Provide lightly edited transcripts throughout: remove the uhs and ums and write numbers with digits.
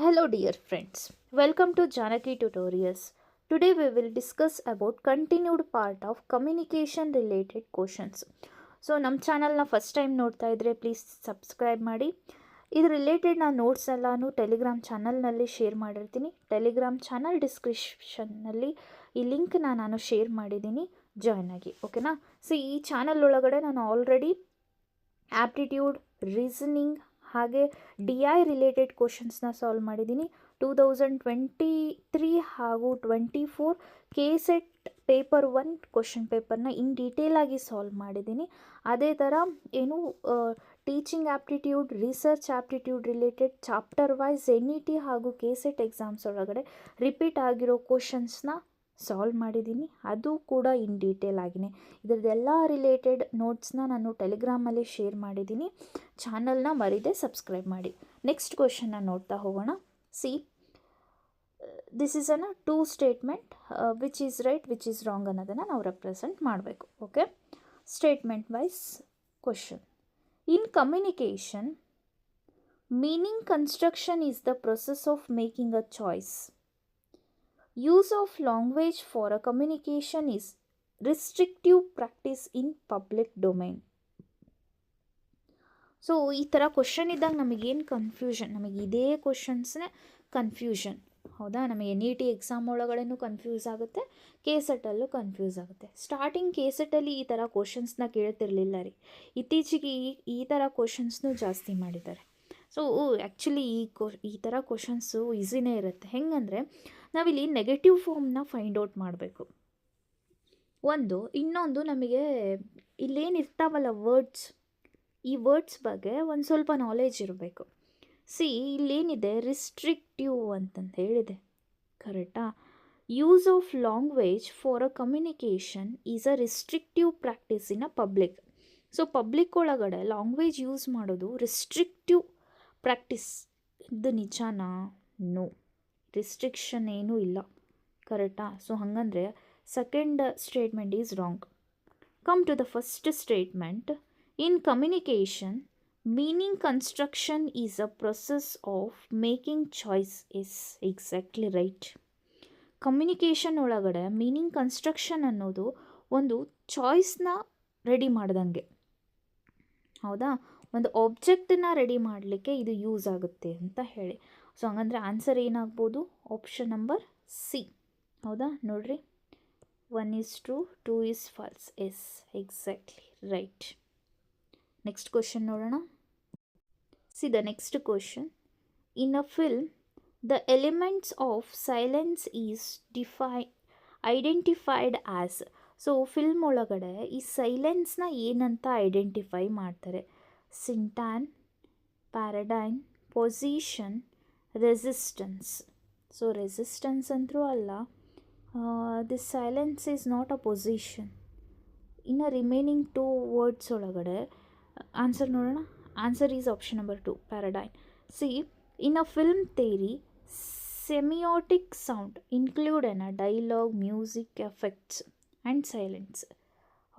Hello dear friends, welcome to Janaki Tutorials. Today we will discuss about continued part of communication related questions. So ನಮ್ಮ ಚಾನಲ್ನ first time ನೋಡ್ತಾ ಇದ್ದರೆ please subscribe ಮಾಡಿ. ಇದು related ನಾನು notes ಎಲ್ಲಾನು Telegram ಚಾನಲ್ನಲ್ಲಿ ಶೇರ್ ಮಾಡಿರ್ತೀನಿ. ಟೆಲಿಗ್ರಾಮ್ ಚಾನಲ್ ಡಿಸ್ಕ್ರಿಪ್ಷನ್ನಲ್ಲಿ ಈ ಲಿಂಕ್ನ ನಾನು ಶೇರ್ ಮಾಡಿದ್ದೀನಿ, ಜಾಯ್ನ್ ಆಗಿ, ಓಕೆನಾ. ಸೊ ಈ ಚಾನಲ್ ಒಳಗಡೆ ನಾನು ಆಲ್ರೆಡಿ ಆ್ಯಪ್ಟಿಟ್ಯೂಡ್, ರೀಸನಿಂಗ್ ಹಾಗೆ DI ರಿಲೇಟೆಡ್ ಕ್ವಶನ್ಸ್ನ ಸಾಲ್ವ್ ಮಾಡಿದ್ದೀನಿ. 2023 ಹಾಗೂ 24 KSET ಪೇಪರ್ 1 ಕ್ವಶನ್ ಪೇಪರ್ನ ಇನ್ ಡೀಟೇಲ್ ಆಗಿ ಸಾಲ್ವ್ ಮಾಡಿದ್ದೀನಿ. ಅದೇ ಥರ teaching aptitude, research aptitude related chapter wise NET ಹಾಗೂ KSET ಎಕ್ಸಾಮ್ಸ್ ಒಳಗಡೆ ರಿಪೀಟ್ ಆಗಿರೋ ಕ್ವಶನ್ಸ್ನ ಸಾಲ್ವ್ ಮಾಡಿದ್ದೀನಿ, ಅದು ಕೂಡ ಇನ್ ಡೀಟೇಲ್ ಆಗಿನೇ. ಇದರದ್ದೆಲ್ಲ ರಿಲೇಟೆಡ್ ನೋಟ್ಸ್ನ ನಾನು ಟೆಲಿಗ್ರಾಮಲ್ಲಿ ಶೇರ್ ಮಾಡಿದ್ದೀನಿ. ಚಾನಲ್ನ ಮರೀದೆ ಸಬ್ಸ್ಕ್ರೈಬ್ ಮಾಡಿ. ನೆಕ್ಸ್ಟ್ ಕ್ವಶನ್ನ ನೋಡ್ತಾ ಹೋಗೋಣ. See, this is an 2 statement, which is right which is wrong ಅನ್ನೋದನ್ನು ನಾವು ರೆಪ್ರೆಸೆಂಟ್ ಮಾಡಬೇಕು. Okay, statement wise question. In communication, meaning construction is the process of making a choice. Use of language for a communication is restrictive practice in public domain. So ಈ ಥರ question ಇದ್ದಾಗ ನಮಗೇನು confusion, ನಮಗೆ ಇದೇ ಕ್ವಶನ್ಸ್ನೇ confusion, ಹೌದಾ. ನಮಗೆ NET exam ಒಳಗಡೆನೂ confuse ಆಗುತ್ತೆ, KSETಲ್ಲೂ confuse ಆಗುತ್ತೆ. ಸ್ಟಾರ್ಟಿಂಗ್ KSETಲ್ಲಿ ಈ ಥರ ಕ್ವಶನ್ಸ್ನ ಕೇಳ್ತಿರ್ಲಿಲ್ಲ ರೀ, ಇತ್ತೀಚೆಗೆ ಈ ಥರ ಕ್ವಶನ್ಸ್ನೂ ಜಾಸ್ತಿ ಮಾಡಿದ್ದಾರೆ. ಸೊ ಆ್ಯಕ್ಚುಲಿ ಈ ಥರ ಕ್ವಶನ್ಸು ಈಸಿನೇ ಇರುತ್ತೆ. ಹೆಂಗಂದರೆ ನಾವಿಲ್ಲಿ ನೆಗೆಟಿವ್ ಫಾರ್ಮ್ನ ಫೈಂಡ್ ಔಟ್ ಮಾಡಬೇಕು. ಇನ್ನೊಂದು ನಮಗೆ ಇಲ್ಲೇನಿರ್ತಾವಲ್ಲ ವರ್ಡ್ಸ್, ಈ ವರ್ಡ್ಸ್ ಬಗ್ಗೆ ಒಂದು ಸ್ವಲ್ಪ ನಾಲೆಜ್ ಇರಬೇಕು. ಸಿ, ಇಲ್ಲೇನಿದೆ ರಿಸ್ಟ್ರಿಕ್ಟಿವ್ ಅಂತಂತ ಹೇಳಿದೆ, ಕರೆಕ್ಟಾ. Use of language for a communication is a restrictive practice in a public. So public ಒಳಗಡೆ ಲ್ಯಾಂಗ್ವೇಜ್ ಯೂಸ್ ಮಾಡೋದು ರಿಸ್ಟ್ರಿಕ್ಟಿವ್ ಪ್ರಾಕ್ಟೀಸ್. ಇದು ನಿಜಾನಾ? ನೋ, ರಿಸ್ಟ್ರಿಕ್ಷನ್ ಏನೂ ಇಲ್ಲ, ಕರೆಕ್ಟಾ. ಸೊ ಹಾಗಂದರೆ second statement is wrong. Come to the first statement. In communication, meaning construction is a process of making choice is exactly right. Communication ಒಳಗಡೆ meaning construction ಅನ್ನೋದು ಒಂದು ಚಾಯ್ಸ್ನ ರೆಡಿ ಮಾಡ್ದಂಗೆ, ಹೌದಾ. ಒಂದು ಆಬ್ಜೆಕ್ಟನ್ನ ರೆಡಿ ಮಾಡಲಿಕ್ಕೆ ಇದು ಯೂಸ್ ಆಗುತ್ತೆ ಅಂತ ಹೇಳಿ. ಸೊ ಹಂಗಂದರೆ ಆನ್ಸರ್ ಏನಾಗ್ಬೋದು? ಆಪ್ಷನ್ ನಂಬರ್ ಸಿ, ಹೌದಾ. ನೋಡ್ರಿ, 1 is true, 2 is false. Yes, exactly right. Next question ನೋಡೋಣ. See the next question. In a film, the elements of silence is identified as. So film ಒಳಗಡೆ ಈ ಸೈಲೆನ್ಸ್ನ ಏನಂತ ಐಡೆಂಟಿಫೈ ಮಾಡ್ತಾರೆ? Syntagm, paradigm, position, resistance. So resistance ಅಂತರೂ ಅಲ್ಲ, this silence is not a position. ಇನ್ನು remaining 2 words ಒಳಗಡೆ answer ನೋಡೋಣ. Answer is option number 2, paradigm. See, in a film theory, semiotic sound include in a dialogue, music, effects and silence,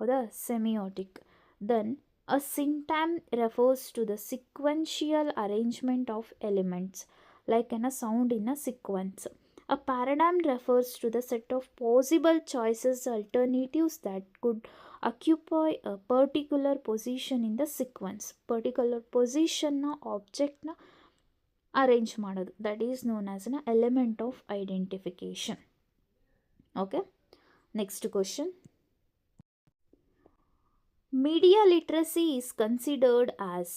ಹೌದಾ. Semiotic. Then a syntagm refers to the sequential arrangement of elements, like a sound in a sequence. A paradigm refers to the set of possible choices, alternatives that could occupy a particular position in the sequence. Particular position na object na arrange ಮಾಡೋದು, that is known as an element of identification. Okay, next question. Media literacy is considered as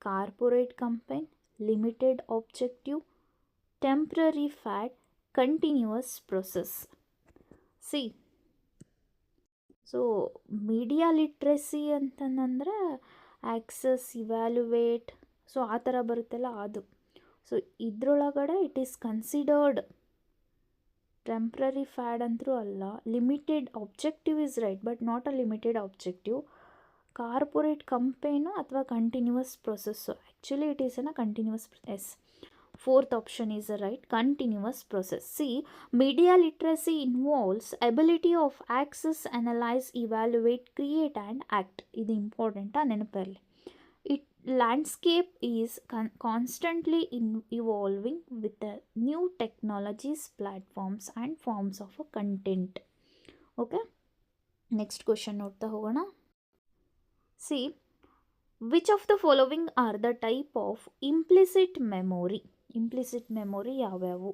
corporate campaign, limited objective, temporary fad, continuous process. See, so media literacy ಅಂತಂದರೆ access, evaluate, so ಆ ಥರ ಬರುತ್ತಲ್ಲ ಅದು. So ಇದರೊಳಗಡೆ it is considered temporary fad ಅಂತರೂ ಅಲ್ಲ. Limited objective is right, but not a limited objective. Corporate campaign ಅಥವಾ continuous process, actually it is an a continuous. Yes, 4th option is a right, continuous process. See, media literacy involves ability of access, analyse, evaluate, create and act. ಇದು ಇಂಪಾರ್ಟೆಂಟಾ, ನೆನಪಲ್ಲಿ. landscape is constantly evolving with the new technologies, platforms and forms of a content. Okay, next question ನೋಡ್ತಾ ಹೋಗೋಣ. See, which of the following are the type of implicit memory? Implicit memory ಯಾವ್ಯಾವು?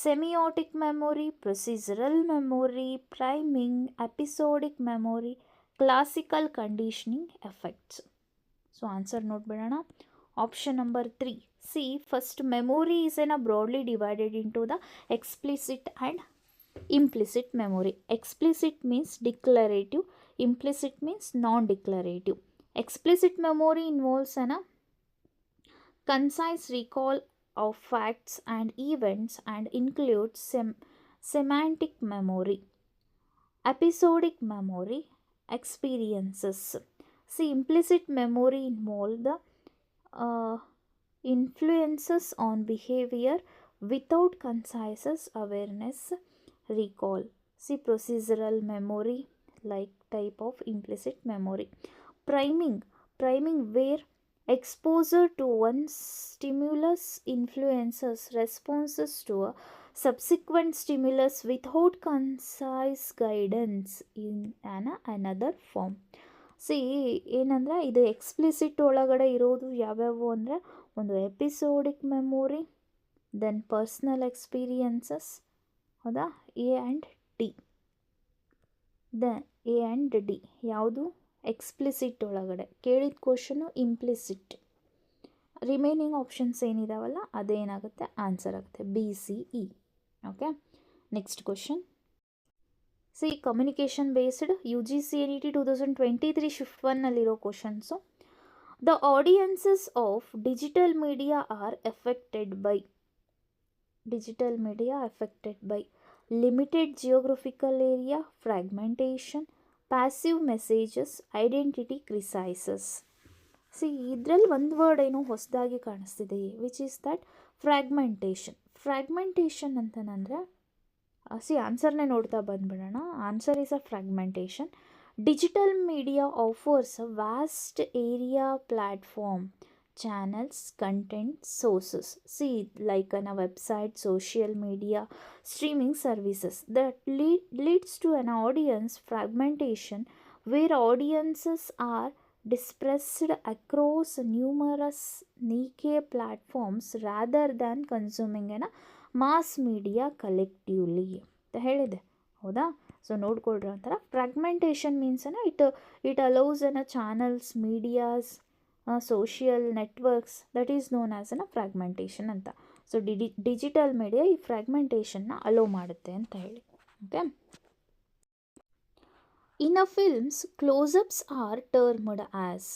Semiotic memory, procedural memory, priming, episodic memory, classical conditioning effects. So answer ನೋಡ್ಬಿಡೋಣ. Option number 3. See, first, memory is broadly divided into the explicit and implicit memory. Explicit means declarative, implicit means non-declarative. Explicit memory involves a concise recall of facts and events and includes semantic memory. Episodic memory, experiences. See, implicit memory involves the influences on behavior without concise awareness recall. See, procedural memory, like type of implicit memory. Priming where exposure to one stimulus influences responses to a subsequent stimulus without concise guidance in another form. See ಏನಂದರೆ ಇದು explicit ಒಳಗಡೆ ಇರೋದು ಯಾವ್ಯಾವು ಅಂದರೆ ಒಂದು episodic memory, then personal experiences, ಹೌದಾ, A and D. A and D ಯಾವುದು explicit ಒಳಗಡೆ ಕೇಳಿದ ಕ್ವಶನು ಇಂಪ್ಲಿಸಿಟ್. ರಿಮೈನಿಂಗ್ ಆಪ್ಷನ್ಸ್ ಏನಿದಾವಲ್ಲ ಅದೇನಾಗುತ್ತೆ ಆನ್ಸರ್ ಆಗುತ್ತೆ B C E. Okay, next question. See, communication based U G C N E T 2023 shift 1ನಲ್ಲಿರೋ questions. The audiences of digital media are affected by limited geographical area, fragmentation, passive messages, identity crises. See, ಇದರಲ್ಲಿ ಒಂದು word ಏನೋ ಹೊಸದಾಗಿ ಕಾಣಿಸ್ತಿದೆ, which is that fragmentation. Fragmentation ಅಂತಂದರೆ see ಆನ್ಸರ್ನೇ ನೋಡ್ತಾ ಬಂದ್ಬಿಡೋಣ. Answer is a fragmentation. Digital media offers a vast area platform, channels, content, sources. See, like on a website, social media, streaming services that leads to an audience fragmentation where audiences are dispersed across numerous niche platforms rather than consuming mass media collectively ಅಂತ ಹೇಳಿದೆ, ಹೌದಾ. So ನೋಡ್ಕೊಳ್ರಿ ಒಂಥರ fragmentation means it allows channels, medias, social networks that is known as fragmentation ಅಂತ. So digital media ಈ ಫ್ರಾಗ್ಮೆಂಟೇಷನ್ನ allow ಮಾಡುತ್ತೆ ಅಂತ ಹೇಳಿ. Okay, in a films closeups are termed as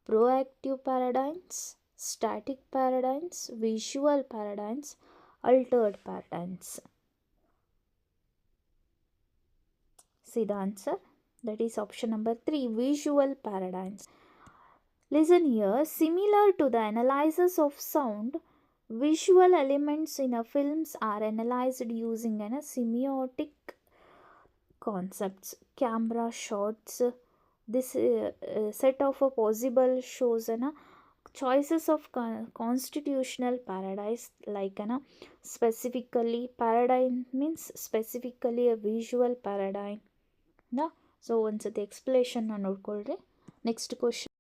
proactive paradigms, static paradigms, visual paradigms, altered paradigms. See the answer, that is option number 3, visual paradigms. Listen here, similar to the analysis of sound, visual elements in a films are analyzed using semiotic concepts. Camera shots, this set of a possible shows choices of constitutional paradigms, like specifically paradigm means specifically a visual paradigm. So ಒಂದ್ಸತಿ ಎಕ್ಸ್ಪ್ಲೇಷನ್ನ ನೋಡ್ಕೊಳ್ರಿ. Next question.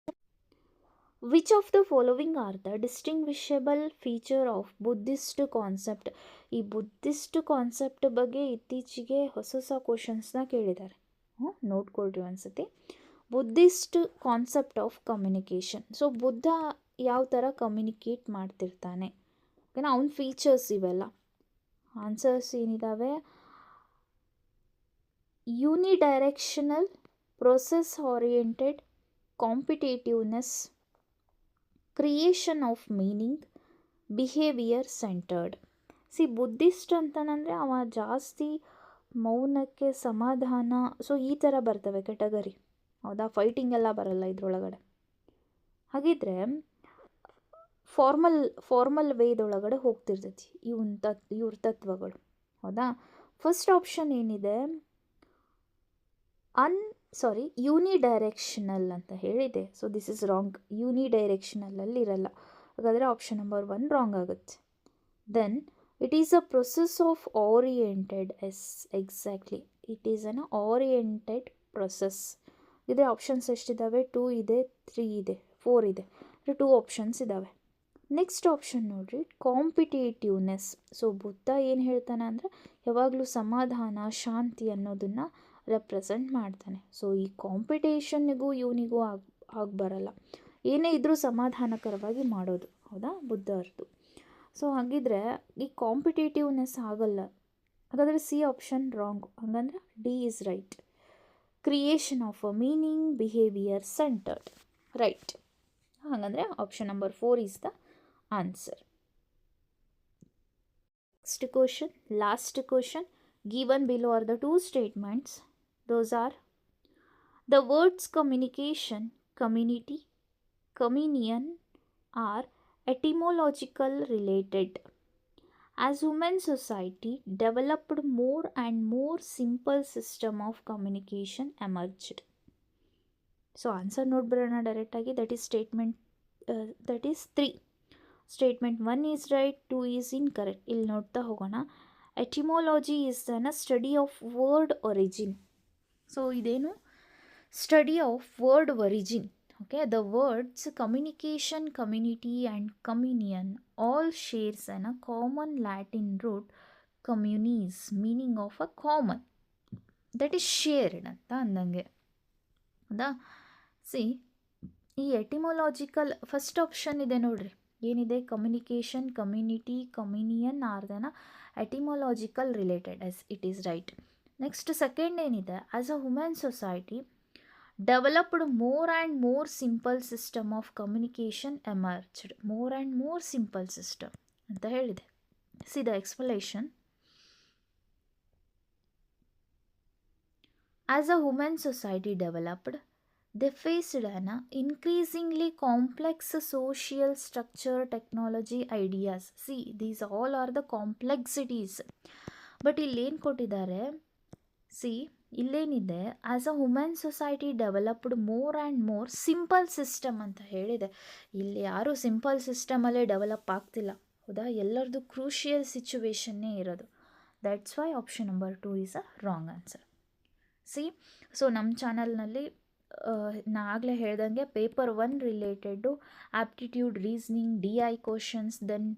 Which of the following are the distinguishable feature of Buddhist concept? ಈ Buddhist concept ಬಗ್ಗೆ ಇತ್ತೀಚೆಗೆ ಹೊಸ ಕ್ವಶನ್ಸ್ನ ಕೇಳಿದ್ದಾರೆ, ನೋಡ್ಕೊಳ್ರಿ ಒಂದ್ಸತಿ. Buddhist concept of communication. So Buddha ಯಾವ ಥರ ಕಮ್ಯುನಿಕೇಟ್ ಮಾಡ್ತಿರ್ತಾನೆ, ಓಕೆನಾ, ಅವನ ಫೀಚರ್ಸ್ ಇವೆಲ್ಲ. ಆನ್ಸರ್ಸ್ ಏನಿದ್ದಾವೆ, unidirectional, process oriented, competitiveness, creation of meaning, behaviour centred. See, Buddhist ಅಂತಂದರೆ ಅವ ಜಾಸ್ತಿ ಮೌನಕ್ಕೆ, ಸಮಾಧಾನ, ಸೊ ಈ ಥರ ಬರ್ತವೆ ಕೆಟಗರಿ, ಹೌದಾ. ಫೈಟಿಂಗ್ ಎಲ್ಲ ಬರಲ್ಲ ಇದ್ರೊಳಗಡೆ. ಹಾಗಿದ್ರೆ ಫಾರ್ಮಲ್ ವೇದೊಳಗಡೆ ಹೋಗ್ತಿರ್ತೈತಿ ಇವ್ರ ತತ್ವಗಳು, ಹೌದಾ. ಫಸ್ಟ್ ಆಪ್ಷನ್ ಏನಿದೆ, ಯೂನಿಡೈರೆಕ್ಷನಲ್ ಅಂತ ಹೇಳಿದೆ. So this is wrong. ಯೂನಿಡೈರೆಕ್ಷನಲ್ಲಲ್ಲಿ ಇರಲ್ಲ. ಹಾಗಾದರೆ ಆಪ್ಷನ್ ನಂಬರ್ 1 ರಾಂಗ್ ಆಗುತ್ತೆ. Then it is a process of oriented. Exactly it is an oriented process. ಇದೇ ಆಪ್ಷನ್ಸ್ ಎಷ್ಟಿದ್ದಾವೆ? 2 ಇದೆ, 3 ಇದೆ, 4 ಇದೆ. 2 ಆಪ್ಷನ್ಸ್ ಇದ್ದಾವೆ. ನೆಕ್ಸ್ಟ್ ಆಪ್ಷನ್ ನೋಡ್ರಿ, ಕಾಂಪಿಟೇಟಿವ್ನೆಸ್. ಸೊ ಬುದ್ಧ ಏನು ಹೇಳ್ತಾನೆ ಅಂದರೆ ಯಾವಾಗಲೂ ಸಮಾಧಾನ, ಶಾಂತಿ ಅನ್ನೋದನ್ನು ರೆಪ್ರೆಸೆಂಟ್ ಮಾಡ್ತಾನೆ. ಸೊ ಈ ಕಾಂಪಿಟೇಷನ್ನಿಗೂ ಇವನಿಗೂ ಆಗಿ ಬರಲ್ಲ. ಏನೇ ಇದ್ದರೂ ಸಮಾಧಾನಕರವಾಗಿ ಮಾಡೋದು. ಹೌದಾ? ಬುದ್ಧ ಅರ್ಥ. ಸೊ ಹಾಗಿದ್ರೆ ಈ ಕಾಂಪಿಟೇಟಿವ್ನೆಸ್ ಆಗಲ್ಲ. ಹಾಗಾದರೆ ಸಿ ಆಪ್ಷನ್ ರಾಂಗ್. ಹಾಗಂದ್ರೆ D is right. Creation of a meaning, behaviour centred. Right. ಹಾಗಂದರೆ option number 4 is the answer. Next question, last question. Given below are the 2 statements. Those are the words communication, community, communion are etymological related. As human society developed more and more simple system of communication emerged. So answer note ಬರೋಣ direct ಆಗಿ. That is statement, that is 3. Statement 1 is right, 2 is incorrect. ಇಲ್ಲಿ ನೋಡ್ತಾ ಹೋಗೋಣ. Etymology is an study of word origin. So ಇದೇನು? Study of word origin. Okay, the words communication, community and communion all shares an a common Latin root communis, meaning of a common. That is shared ಅಂತ ಅಂದಂಗೆ. ಹೌದಾ? C ಈ etymological first option ಇದೆ ನೋಡ್ರಿ, ಏನಿದೆ? Communication, community, communion are then etymological related. Yes, it is right. Next second ಏನಿದೆ? As a human society developed more and more simple system of communication emerged. More and more simple system ಅಂತ ಹೇಳಿದೆ. See the explanation. As a human society developed, they faced an increasingly complex social structure, technology, ideas. See, these all are the complexities. But ಇಲ್ಲೇನು ಕೊಟ್ಟಿದ್ದಾರೆ? See ಇಲ್ಲೇನಿದೆ? As a human society developed more and more simple system ಅಂತ ಹೇಳಿದೆ. ಇಲ್ಲಿ ಯಾರೂ simple ಸಿಸ್ಟಮಲ್ಲೇ develop ಆಗ್ತಿಲ್ಲ. ಹೌದಾ? ಎಲ್ಲರದು ಕ್ರೂಷಿಯಲ್ ಸಿಚುವೇಶನ್ನೇ ಇರೋದು. That's why option number 2 is a wrong answer. See, so ನಮ್ಮ ಚಾನಲ್ನಲ್ಲಿ ನಾ ಆಗಲೇ ಹೇಳ್ದಂಗೆ paper 1 related aptitude, reasoning, DI questions, then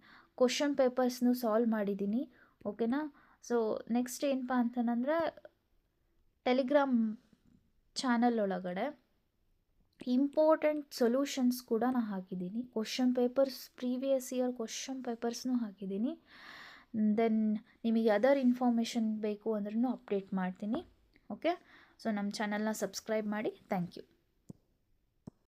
question ಪೇಪರ್ಸ್ನು ಸಾಲ್ವ್ ಮಾಡಿದ್ದೀನಿ. ಓಕೆನಾ? ಸೊ ನೆಕ್ಸ್ಟ್ ಏನಪ್ಪ ಅಂತಂದರೆ ಟೆಲಿಗ್ರಾಮ್ ಚಾನಲ್ ಒಳಗಡೆ ಇಂಪಾರ್ಟೆಂಟ್ ಸೊಲ್ಯೂಷನ್ಸ್ ಕೂಡ ನಾನು ಹಾಕಿದ್ದೀನಿ. Question papers, previous year question ಪೇಪರ್ಸ್ನೂ ಹಾಕಿದ್ದೀನಿ. ದೆನ್ ನಿಮಗೆ ಅದರ್ ಇನ್ಫಾರ್ಮೇಷನ್ ಬೇಕು ಅಂದ್ರೂ ಅಪ್ಡೇಟ್ ಮಾಡ್ತೀನಿ. ಓಕೆ, ಸೊ ನಮ್ಮ ಚಾನಲ್ನ ಸಬ್ಸ್ಕ್ರೈಬ್ ಮಾಡಿ. Thank you.